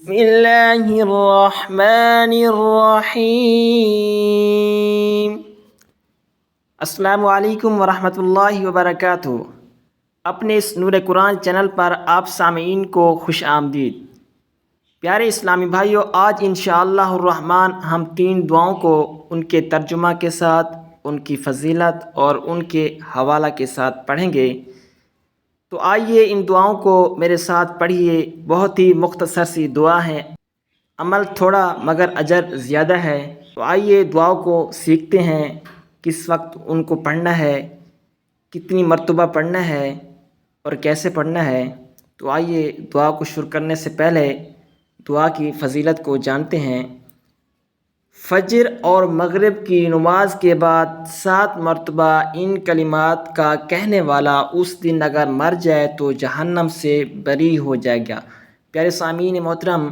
बिस्मिल्लाहिर्रहमानिर्रहीम। अस्सलामु अलैकुम वरहमतुल्लाहि वबरकातुहू। अपने इस नूर कुरान चैनल पर आप सामीन को खुश आमदीद। प्यारे इस्लामी भाइयों, आज इंशाअल्लाहुर्रहमान हम 3 दुआओं को उनके तर्जुमा के साथ, उनकी फ़जीलत और उनके हवाला के साथ पढ़ेंगे। तो आइए इन दुआओं को मेरे साथ पढ़िए। बहुत ही मुख्तसर सी दुआ है, अमल थोड़ा मगर अजर ज़्यादा है। तो आइए दुआओं को सीखते हैं, किस वक्त उनको पढ़ना है, कितनी मरतबा पढ़ना है और कैसे पढ़ना है। तो आइए दुआ को शुरू करने से पहले दुआ की फ़जीलत को जानते हैं। फ़जर और मगरिब की नमाज के बाद 7 मरतबा इन कलिमात का कहने वाला उस दिन अगर मर जाए तो जहन्नम से बरी हो जाएगा। प्यारे सामीन मोहतरम,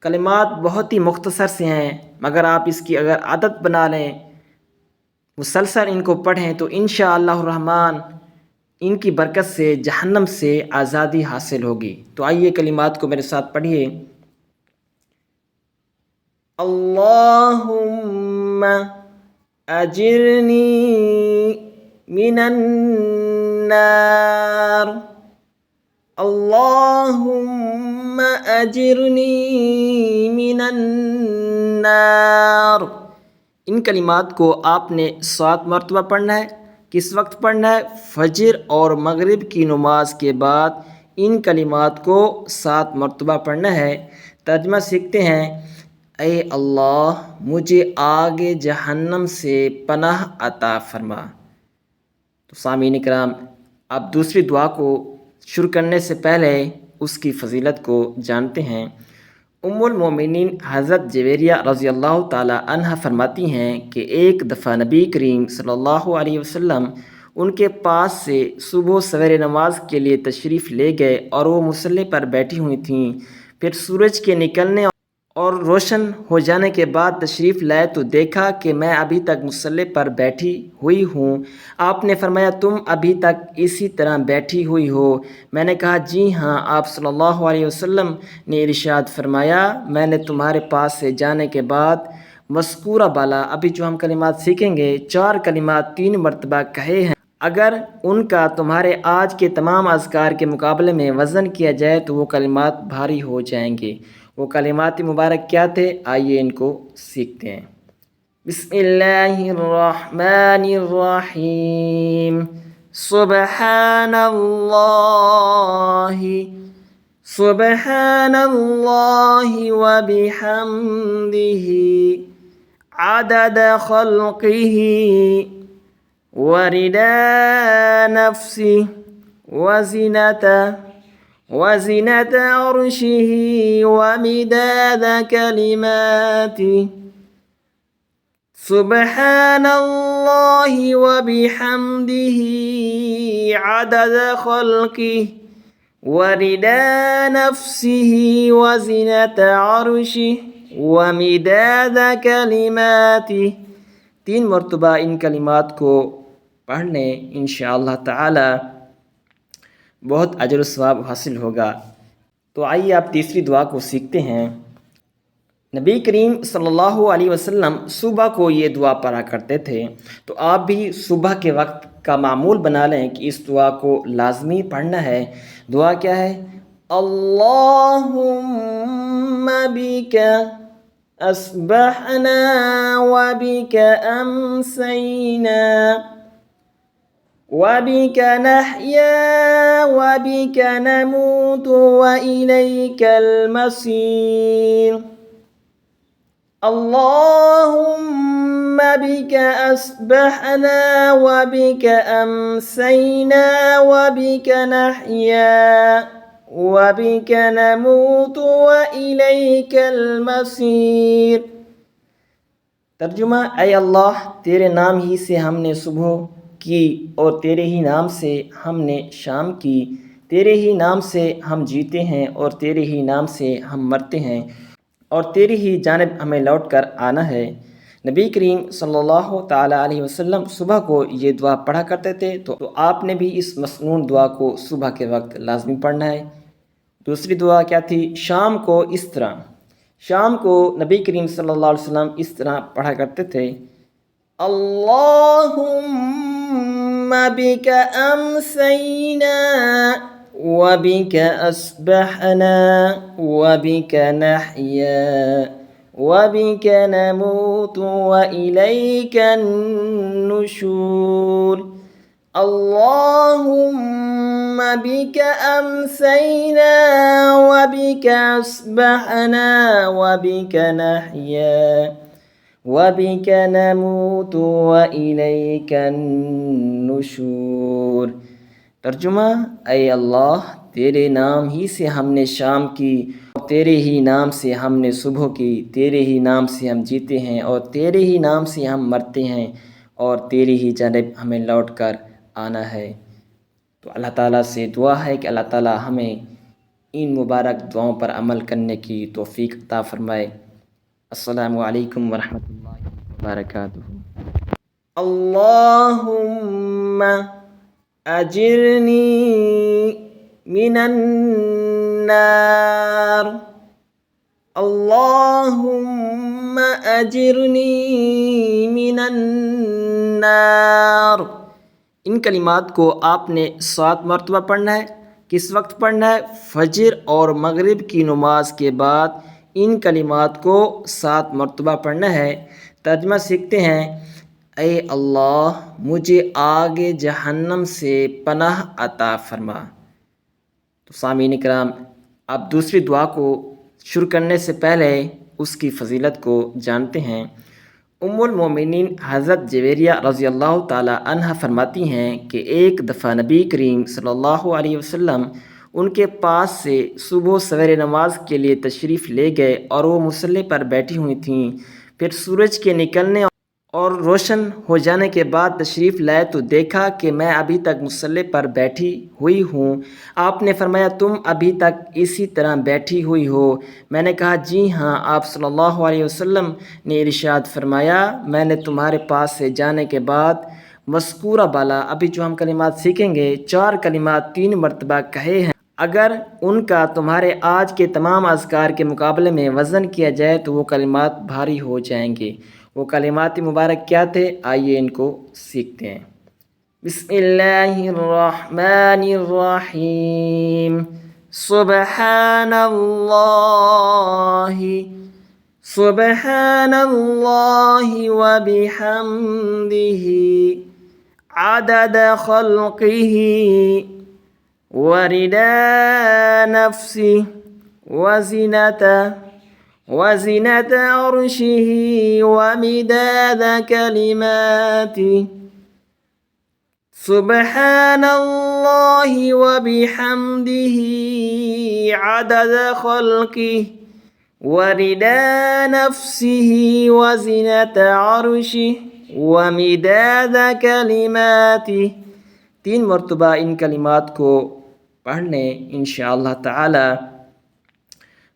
कलिमात बहुत ही मुख्तसर से हैं, मगर आप इसकी अगर आदत बना लें, मुसलसल इनको पढ़ें, तो इंशाअल्लाहुर्रहमान इनकी बरकत से जहन्नम से आज़ादी हासिल होगी। तो आइए कलिमात को मेरे साथ पढ़िए। अल्लाहुम्मा अजिरनी मिनन नार, अल्लाहुम्मा अजिरनी मिनन नार। इन कलिमात को आपने 7 मरतबा पढ़ना है। किस वक्त पढ़ना है? फ़जर और मगरिब की नमाज के बाद इन कलिमात को 7 मरतबा पढ़ना है। तर्जुमा सीखते हैं। ऐ अल्लाह, मुझे आगे जहन्नम से पनाह अता फरमा। तो सामीन इकराम, आप दूसरी दुआ को शुरू करने से पहले उसकी फ़जीलत को जानते हैं। उम्मुल मोमिनीन हज़रत जवेरिया रज़ी अल्लाह ताला अन्हा फरमाती हैं कि एक दफ़ा नबी करीम सल्लल्लाहु अलैहि वसल्लम उनके पास से सुबह सवेरे नमाज के लिए तशरीफ़ ले गए और वो मुसल्ले पर बैठी हुई थीं। फिर सूरज के निकलने और रोशन हो जाने के बाद तशरीफ़ लाए तो देखा कि मैं अभी तक मुसल्ले पर बैठी हुई हूँ। आपने फरमाया, तुम अभी तक इसी तरह बैठी हुई हो? मैंने कहा, जी हाँ। आप सल्लल्लाहु अलैहि वसल्लम ने इरशाद फरमाया, मैंने तुम्हारे पास से जाने के बाद मज़कूरा बाला, अभी जो हम कलिमात सीखेंगे, 4 कलिमात 3 मरतबा कहे हैं। अगर उनका तुम्हारे आज के तमाम अज़कार के मुकाबले में वज़न किया जाए तो वो कलिमात भारी हो जाएंगे। वो कलिमात मुबारक क्या थे? आइए इनको सीखते हैं। बिस्मिल्लाहिर्रहमानिर्रहीम। सुब्हानल्लाहि सुब्हानल्लाहि व बिहम्दिही अदद खल्क़िही व रिदा नफ्सिही वज़िनत अर्शिही वमिदाद कलिमातिही। सुब्हानल्लाहि व बिहम्दिही अदद खल्क़िही व रिदा नफ्सिही वज़िनत अर्शिही वमिदाद कलिमातिही। 3 मरतबा इन कलिमात को पढ़ लें, इंशाअल्लाह ताला बहुत अजर व सवाब हासिल होगा। तो आइए आप तीसरी दुआ को सीखते हैं। नबी करीम सल्लल्लाहु अलैहि वसल्लम सुबह को ये दुआ पढ़ा करते थे। तो आप भी सुबह के वक्त का मामूल बना लें कि इस दुआ को लाजमी पढ़ना है। दुआ क्या है? अल्लाहुम्मा बिका अस्बहना व बिका अमसैना व बिका नहया व बिका नमूतु व इलैकल मसीर। अल्लाहुम्मा बिका अस्बहना व बिका अमसैना व बिका नहया व बिका नमूतु व इलैकल मसीर। तर्जुमा, ऐ अल्लाह, तेरे नाम ही से हमने सुबह की और तेरे ही नाम से हमने शाम की। तेरे ही नाम से हम जीते हैं और तेरे ही नाम से हम मरते हैं और तेरी ही जानिब हमें लौट कर आना है। नबी करीम सल्लल्लाहु ताला अलैहि वसल्लम सुबह को ये दुआ पढ़ा करते थे। तो आपने भी इस मसनून दुआ को सुबह के वक्त लाजमी पढ़ना है। दूसरी दुआ क्या थी? शाम को इस तरह, शाम को नबी करीम सल्लल्लाहु अलैहि वसल्लम इस तरह पढ़ा करते थे, अल्लाहुम्मा बिका अमसैना व बिका अस्बहना व बिका नहया व बिका नमूतु व इलैका नुशूर। अल्लाहुम्मा बिका अमसैना व बिका अस्बहना व बिका नहया वबिक नमूतु व इलैका नुशूर। तर्जुमा, ऐ अल्लाह, तेरे नाम ही से हमने शाम की, तेरे ही नाम से हमने सुबह की, तेरे ही नाम से हम जीते हैं और तेरे ही नाम से हम मरते हैं और तेरी ही जानिब हमें लौट कर आना है। तो अल्लाह ताला से दुआ है कि अल्लाह ताला हमें इन मुबारक दुआओं पर अमल करने की तौफीक अता फरमाए। अस्सलामु अलैकुम वरहमतुल्लाहि वबरकातुहू। अल्लाहुम्मा अजिरनी मिनन नार। अल्लाहुम्मा अजिरनी मिनन नार। इन कलिमात को आपने 7 मरतबा पढ़ना है। किस वक्त पढ़ना है? फजर और मगरिब की नमाज के बाद इन कलिमात को 7 मरतबा पढ़ना है। तर्जुमा सीखते हैं, ऐ अल्लाह, मुझे आगे जहन्नम से पनाह अता फरमा। तो सामीन इकराम, आप दूसरी दुआ को शुरू करने से पहले उसकी फ़जीलत को जानते हैं। उम्मुल मोमिनीन हज़रत जवेरिया रज़ी अल्लाह ताला अन्हा फरमाती हैं कि एक दफ़ा नबी करीम सल्लल्लाहु अलैहि वसल्लम उनके पास से सुबह सवेरे नमाज के लिए तशरीफ़ ले गए और वो मुसल्ले पर बैठी हुई थीं। फिर सूरज के निकलने और रोशन हो जाने के बाद तशरीफ़ लाए तो देखा कि मैं अभी तक मुसल्ले पर बैठी हुई हूँ। आपने फरमाया, तुम अभी तक इसी तरह बैठी हुई हो? मैंने कहा, जी हाँ। आप सल्लल्लाहु अलैहि वसल्लम ने इरशाद फरमाया, मैंने तुम्हारे पास से जाने के बाद मज़कूरा बाला, अभी जो हम कलिमात सीखेंगे, 4 कलिमात 3 मरतबा कहे हैं। अगर उनका तुम्हारे आज के तमाम अज़कार के मुकाबले में वज़न किया जाए तो वो कलिमात भारी हो जाएंगे। वो कलिमात मुबारक क्या थे? आइए इनको सीखते हैं। बिस्मिल्लाहिर्रहमानिर्रहीम। सुब्हानल्लाहि सुब्हानल्लाहि व बिहम्दिही अदद खल्क़िही वरिदा नफ्सी वज़िनत अर्शिही वमिदाद कलिमाती। सुब्हानल्लाहि व बिहम्दिही अदद खल्क़िही वरिदा नफ्सिही वज़िनत अर्शिही वमिदाद कलिमाती। 3 मरतबा इन कलिमात को पढ़ लें, इंशाअल्लाह ताला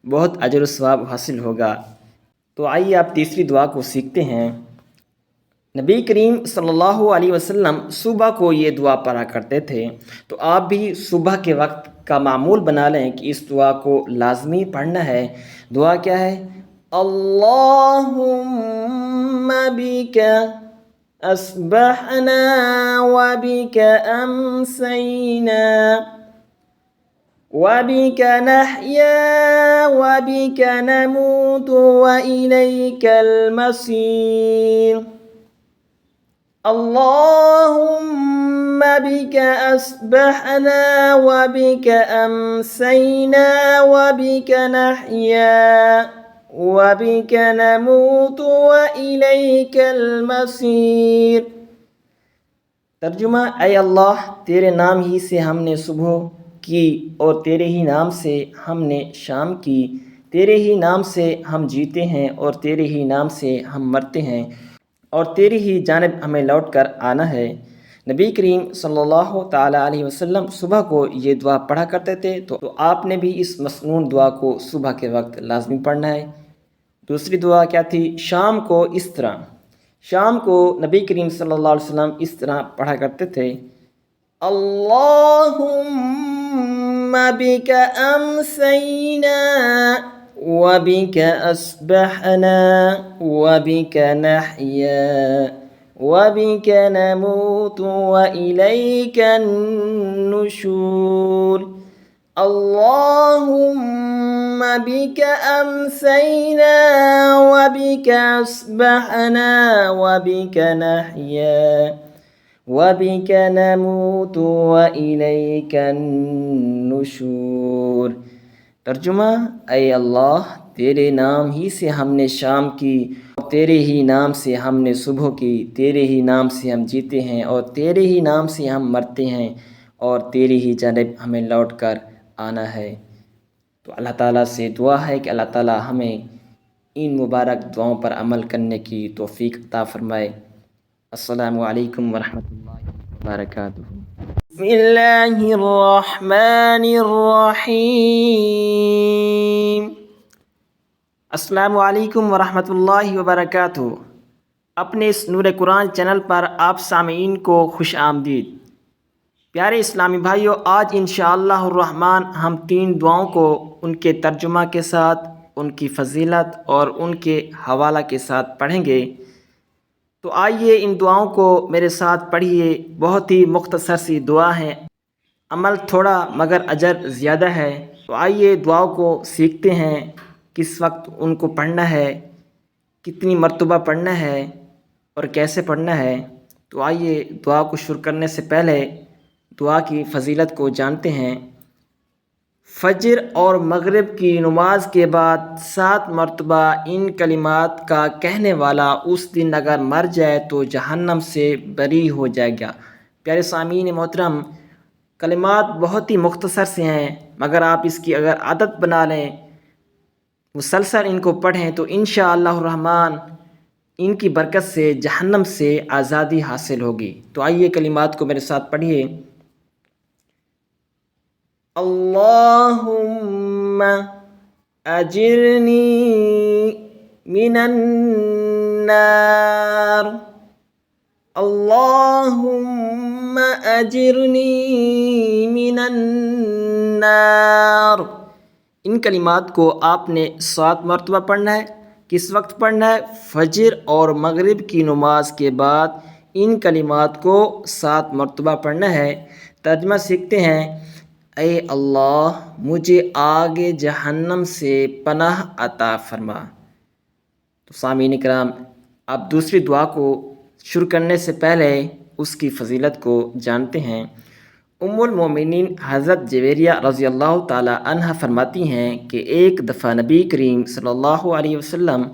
बहुत अजर व सवाब हासिल होगा। तो आइए आप तीसरी दुआ को सीखते हैं। नबी करीम सल्लल्लाहु अलैहि वसल्लम सुबह को ये दुआ पढ़ा करते थे, तो आप भी सुबह के वक्त का मामूल बना लें कि इस दुआ को लाजमी पढ़ना है। दुआ क्या है? अल्लाहुम्मा बिका अस्बहना व बिका अमसैना व बिका नहया व बिका नमूतु व इलैकल मसीर। अल्लाहुम्मा बिका अस्बहना व बिका अमसैना व बिका नहया व बिका नमूतु व इलैकल मसीर। तर्जुमा, ऐ अल्लाह, तेरे नाम ही से हमने सुबह की और तेरे ही नाम से हमने शाम की, तेरे ही नाम से हम जीते हैं और तेरे ही नाम से हम मरते हैं और तेरी ही जानिब हमें लौट कर आना है। नबी करीम सल्लल्लाहु ताला अलैहि वसल्लम सुबह को ये दुआ पढ़ा करते थे, तो आपने भी इस मसनून दुआ को सुबह के वक्त लाजमी पढ़ना है। दूसरी दुआ क्या थी? शाम को इस तरह, शाम को नबी करीम सल्लल्लाहु अलैहि वसल्लम इस तरह पढ़ा करते थे, अल्लाहुम्मा बिक अम्सैना व बिक अस्बहना व बिक नहया व बिक नमूतु व इलैकन नुशूर। अल्लाहुम्मा बिक अम्सैना व बिक अस्बहना व बिक नहया व बिक नमूतु व इलैकन नुशूर। तर्जुमा, ऐ अल्लाह, तेरे नाम ही से हमने शाम की, तेरे ही नाम से हमने सुबह की, तेरे ही नाम से हम जीते हैं और तेरे ही नाम से हम मरते हैं और तेरे ही जानिब हमें लौट कर आना है। तो अल्लाह ताला से दुआ है कि अल्लाह ताला हमें इन मुबारक दुआओं पर अमल करने की तौफीक अता फरमाए। अस्सलामु अलैकुम वरहमतुल्लाहि वबरकातुहू। बिस्मिल्लाहिर्रहमानिर्रहीम। अस्सलामु अलैकुम वरहमतुल्लाहि वबरकातुहू। अपने इस नूर कुरान चैनल पर आप सामीन को खुश आमदीद। प्यारे इस्लामी भाइयों, आज इंशाअल्लाह रहमान हम 3 दुआओं को उनके तर्जुमा के साथ, उनकी फ़जीलत और उनके हवाला के साथ पढ़ेंगे। तो आइए इन दुआओं को मेरे साथ पढ़िए। बहुत ही मुख्तसर सी दुआ हैं, अमल थोड़ा मगर अजर ज़्यादा है। तो आइए दुआओं को सीखते हैं, किस वक्त उनको पढ़ना है, कितनी मरतबा पढ़ना है और कैसे पढ़ना है। तो आइए दुआ को शुरू करने से पहले दुआ की फ़जीलत को जानते हैं। फ़जर और मगरिब की नमाज के बाद 7 मरतबा इन कलिमात का कहने वाला उस दिन अगर मर जाए तो जहन्नम से बरी हो जाएगा। प्यारे सामीन मोहतरम, कलिमात बहुत ही मुख्तसर से हैं, मगर आप इसकी अगर आदत बना लें, मुसलसल इनको पढ़ें, तो इंशाअल्लाह रहमान इनकी बरकत से जहन्नम से आज़ादी हासिल होगी। तो आइए कलिमात को मेरे साथ पढ़िए। अल्लाहुम्मा अजिरनी मिनन्नार। अल्लाहुम्मा अजिरनी मिनन्नार। इन कलिमात को आपने 7 मरतबा पढ़ना है। किस वक्त पढ़ना है? फ़जर और मगरिब की नमाज के बाद इन कलिमात को 7 मरतबा पढ़ना है। तर्जुमा सीखते हैं। ऐ अल्लाह, मुझे आगे जहन्नम से पनाह अता फरमा। तो सामीन इकराम, आप दूसरी दुआ को शुरू करने से पहले उसकी फ़जीलत को जानते हैं। उम्मुल मोमिनीन हज़रत जवेरिया रज़ी अल्लाह ताला अन्हा फरमाती हैं कि एक दफ़ा नबी करीम सल्लल्लाहु अलैहि वसल्लम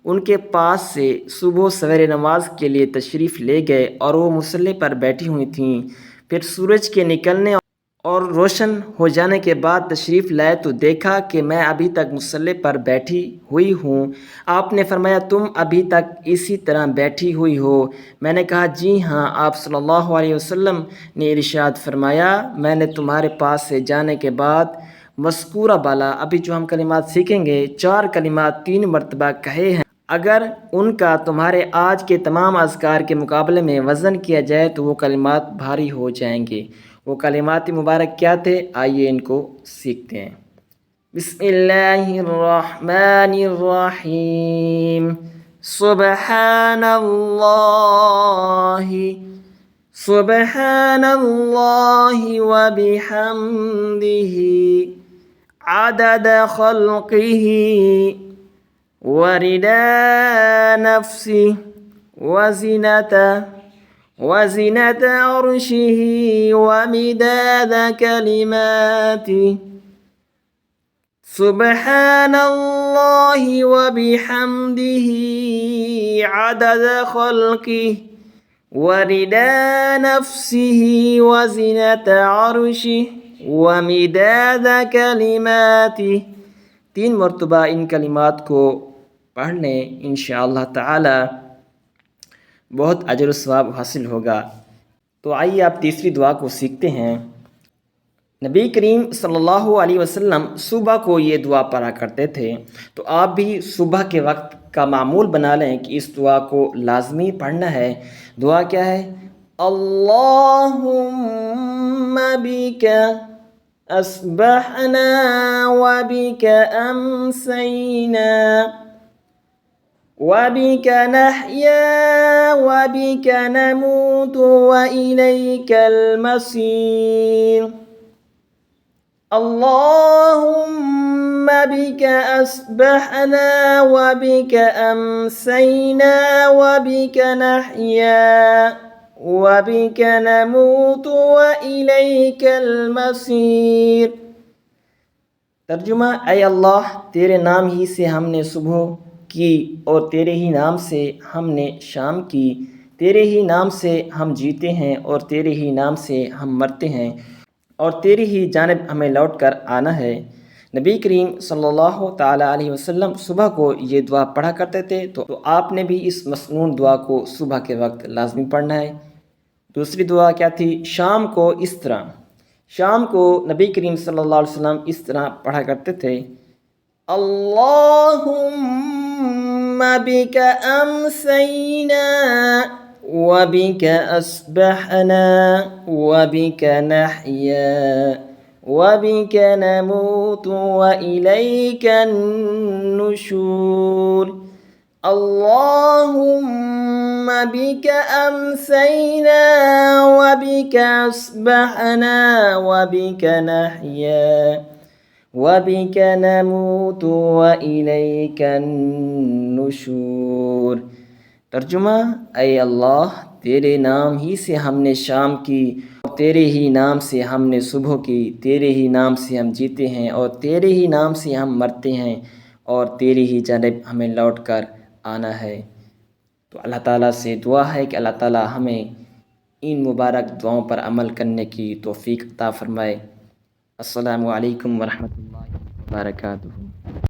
उनके पास से सुबह सवेरे नमाज के लिए तशरीफ़ ले गए और वो मुसल्ले पर बैठी हुई थीं। फिर सूरज के निकलने और रोशन हो जाने के बाद तशरीफ़ लाए तो देखा कि मैं अभी तक मुसल्ले पर बैठी हुई हूँ। आपने फरमाया, तुम अभी तक इसी तरह बैठी हुई हो? मैंने कहा, जी हाँ। आप सल्लल्लाहु अलैहि वसल्लम ने इरशाद फरमाया, मैंने तुम्हारे पास से जाने के बाद मज़कूरा बाला, अभी जो हम कलिमात सीखेंगे, 4 कलिमात 3 मरतबा कहे हैं। अगर उनका तुम्हारे आज के तमाम अज़कार के मुकाबले में वज़न किया जाए तो वो कलिमात भारी हो जाएंगे। वो कलिमात मुबारक क्या थे? आइए इनको सीखते हैं। बिस्मिल्लाहिर्रहमानिर्रहीम। सुब्हानल्लाहि सुब्हानल्लाहि व बिहम्दिही अदद खल्क़िही व रिदा नफ्सिही वज़िनत अर्शिही वमिदाद कलिमातिही। सुब्हानल्लाहि व बिहम्दिही अदद खल्क़िही व रिदा नफ्सिही वज़िनत अर्शिही वमिदाद कलिमातिही। 3 मरतबा इन कलिमात को पढ़ने इंशाअल्लाह ताला बहुत अजर सवाब हासिल होगा। तो आइए आप तीसरी दुआ को सीखते हैं। नबी करीम सल्लल्लाहु अलैहि वसल्लम सुबह को ये दुआ पढ़ा करते थे, तो आप भी सुबह के वक्त का मामूल बना लें कि इस दुआ को लाजमी पढ़ना है। दुआ क्या है? अल्लाहुम्मा बिका अस्बहना वबिक अम्सैना वबिक नहया वबिक नमूतु व इलैकल मसीर। अल्लाहुम्मा बिक अस्बहना वबिक अम्सैना वबिक नहया वबिक नमूतु व इलैकल मसीर। तर्जुमा, ऐ अल्लाह, तेरे नाम ही से हमने सुबह की और तेरे ही नाम से हमने शाम की, तेरे ही नाम से हम जीते हैं और तेरे ही नाम से हम मरते हैं और तेरी ही जानिब हमें लौट कर आना है। नबी करीम सल्लल्लाहु ताला अलैहि वसल्लम सुबह को ये दुआ पढ़ा करते थे, तो आपने भी इस मसनून दुआ को सुबह के वक्त लाजमी पढ़ना है। दूसरी दुआ क्या थी? शाम को इस तरह, शाम को नबी करीम सल्लल्लाहु अलैहि वसल्लम इस तरह पढ़ा करते थे, अल्लाहुम्मा बिका अम्सैना वबिक अस्बहना वबिक नहया वबिक नमूतु व इलैकन नुशूर। अल्लाहुम्मा बिका अम्सैना वबिक अस्बहना वबिक नहया वबिक नमूतु व इलैकन नुशूर। तर्जुमा, ऐ अल्लाह, तेरे नाम ही से हमने शाम की, तेरे ही नाम से हमने सुबह की, तेरे ही नाम से हम जीते हैं और तेरे ही नाम से हम मरते हैं और तेरी ही जानिब हमें लौट कर आना है। तो अल्लाह ताला से दुआ है कि अल्लाह ताला हमें इन मुबारक दुआओं पर अमल करने की तौफीक अता फ़रमाए। अस्सलामु अलैकुम वरहमतुल्लाहि वबरकातुहू।